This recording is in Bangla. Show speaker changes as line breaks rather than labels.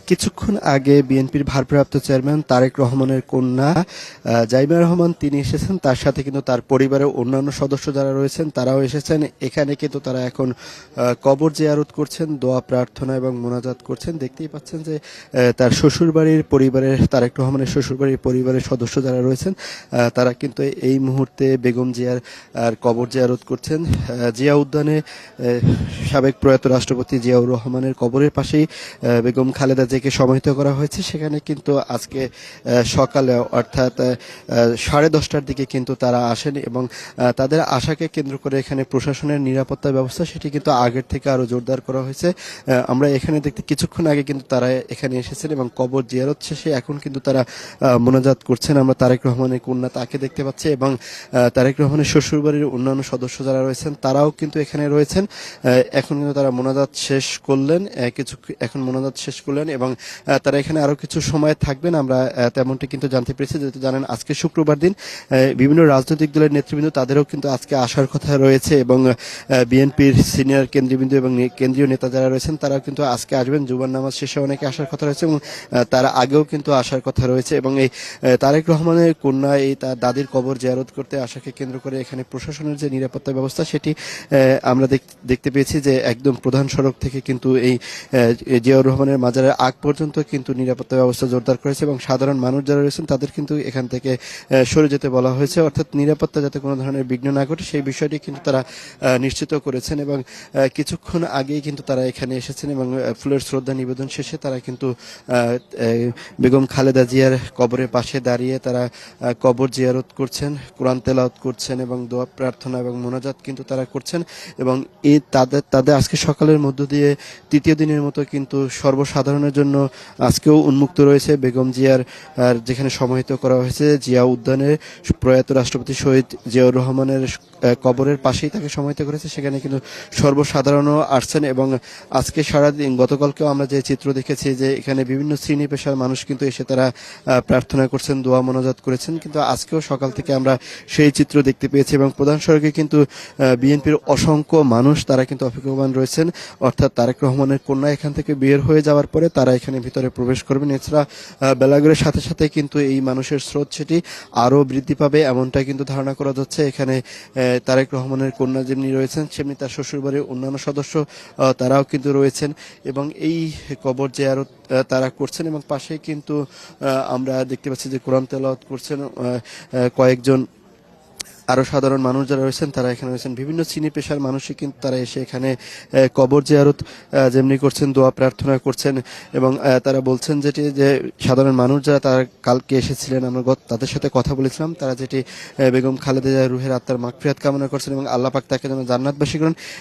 কিছুক্ষণ আগে বিএনপির ভারপ্রাপ্ত চেয়ারম্যান তারেক রহমানের কন্যা জাইমা রহমান তিনি এসেছেন, তার সাথে কিন্তু তার পরিবারের অন্যান্য সদস্য যারা রয়েছেন তারাও এসেছেন। এখানে কিন্তু তারা এখন কবর জিয়ারত করছেন, দোয়া প্রার্থনা এবং মোনাজাত করছেন। দেখতেই পাচ্ছেন যে তার শ্বশুরবাড়ির পরিবারের, তারেক রহমানের শ্বশুরবাড়ির পরিবারের সদস্য যারা রয়েছেন তারা কিন্তু এই মুহূর্তে বেগম জিয়ার আর কবর জিয়ারত করছেন। জিয়া উদ্যানে সাবেক প্রয়াত রাষ্ট্রপতি জিয়াউর রহমানের কবরের পাশেই বেগম খালেদা জিয়াকে সমাহিত করা হয়েছে। সেখানে কিন্তু আজকে সকালে অর্থাৎ 10:30টার দিকে কিন্তু তারা আসেন এবং তাদের আশাকে কেন্দ্র করে এখানে প্রশাসনের নিরাপত্তা ব্যবস্থা সেটি কিন্তু আগের থেকে আরো জোরদার করা হয়েছে। আমরা এখানে দেখতে কিছুক্ষণ আগে কিন্তু তারা এখানে এসেছেন এবং কবর জিয়ারত শেষে এখন কিন্তু তারা মোনাজাত করছেন। আমরা তারেক রহমানের কন্যা তাকে দেখতে পাচ্ছি এবং তারেক রহমানের শ্বশুরবাড়ির অন্যান্য সদস্য যারা রয়েছেন তারাও কিন্তু এখানে রয়েছেন। এখন কিন্তু তারা মোনাজাত শেষ করলেন, এখন মোনাজাত শেষ করলেন এবং তারা এখানে আরো কিছু সময় থাকবেন। আমরা তেমনটি কিন্তু জানতে পেরেছি, যেহেতু জানেন আজকে শুক্রবার দিন বিভিন্ন রাজনৈতিক দলের নেতৃবৃন্দ তাদেরও কিন্তু আজকে আসার কথা রয়েছে এবং বিএনপির সিনিয়র কেন্দ্রীয়বৃন্দ এবং কেন্দ্রীয় নেতা যারা রয়েছেন তারাও কিন্তু আজকে আসবেন। জুমার নামাজ শেষে অনেকে আসার কথা রয়েছে এবং তারা আগেও কিন্তু আসার কথা রয়েছে এবং এই তারেক রহমানের কন্যা এই তার দাদির কবর জিয়ারত করতে আসাকে কেন্দ্র করে এখানে প্রশাসনের যে নিরাপত্তা ব্যবস্থা সেটি আমরা দেখতে পেয়েছি যে একদম প্রধান সড়ক থেকে কিন্তু এই জিয়াউর রহমানের মাজারের আগ পর্যন্ত কিন্তু নিরাপত্তা ব্যবস্থা জোরদার করেছে এবং সাধারণ মানুষ যারা রয়েছেন তাদের কিন্তু এখান থেকে সরে যেতে বলা হয়েছে, অর্থাৎ নিরাপত্তা যাতে কোনো ধরনের বিঘ্ন না ঘটে সেই বিষয়টি কিন্তু তারা নিশ্চিত করেছেন এবং কিছুক্ষণ আগেই কিন্তু তারা এখানে এসেছেন এবং ফুলের শ্রদ্ধা নিবেদন শেষে তারা কিন্তু বেগম খালেদা জিয়ার কবরের পাশে দাঁড়িয়ে তারা কবর জিয়ারত করছেন, কোরআন তেলাওয়াত করছেন এবং দোয়া প্রার্থনা এবং মোনাজাত কিন্তু তারা করছেন এবং এই তাদের আজকে সকালের মধ্য দিয়ে তৃতীয় দিনের মতো কিন্তু সর্বসাধারণের জন্য আজকেও উন্মুক্ত রয়েছে বেগম জিয়ার যেখানে সমাহিত করা হয়েছে জিয়া উদ্যানে প্রয়াত রাষ্ট্রপতি শহীদ জিয়াউর রহমানের কবরের পাশেই তাকে সমাহিত করেছে। সেখানে কিন্তু সর্বসাধারণও আসছেন এবং আজকে সারাদিন গতকালকেও আমরা যে চিত্র দেখেছি যে এখানে বিভিন্ন শ্রেণী পেশার মানুষ কিন্তু এসে তারা প্রার্থনা করছেন, দোয়া মোনাজাত করেছেন, কিন্তু আজকেও সকাল থেকে আমরা সেই চিত্র দেখতে পেয়েছি এবং প্রধান সড়কে কিন্তু বিএনপির অসংখ্য মানুষ তারা কিন্তু অপেক্ষমান রয়েছেন, অর্থাৎ তারেক রহমানের কন্যা এখান থেকে বের হয়ে যাওয়ার পরে তারা এখানে ভিতরে প্রবেশ করবেন। এছাড়া বেলাগরের সাথে সাথে কিন্তু এই মানুষের স্রোত সেটি আরো বৃদ্ধি পাবে এমনটা কিন্তু ধারণা করা যাচ্ছে। এখানে তারেক রহমানের কন্যা যেমনি রয়েছেন সেমনি তার শ্বশুরবাড়ির অন্যান্য সদস্য তারাও কিন্তু রয়েছেন এবং এই কবর জিয়ারত তারা করছেন এবং পাশেই কিন্তু আমরা দেখতে পাচ্ছি যে কোরআন তেলাওয়াত করছেন কয়েকজন আরো সাধারণ মানুষ যারা রয়েছেন তারা এখানে রয়েছেন। বিভিন্ন শ্রেণী পেশার মানুষই কিন্তু তারা এসে এখানে কবর জিয়ারত যেমনি করছেন, দোয়া প্রার্থনা করছেন এবং তারা বলছেন যেটি যে সাধারণ মানুষ যারা তারা কালকে এসেছিলেন আমরা তাদের সাথে কথা বলেছিলাম, তারা যেটি বেগম খালেদা জিয়ার রুহের আত্মার মাগফিরাত কামনা করছেন এবং আল্লাহ পাক তাকে যেন জান্নাতবাসী করেন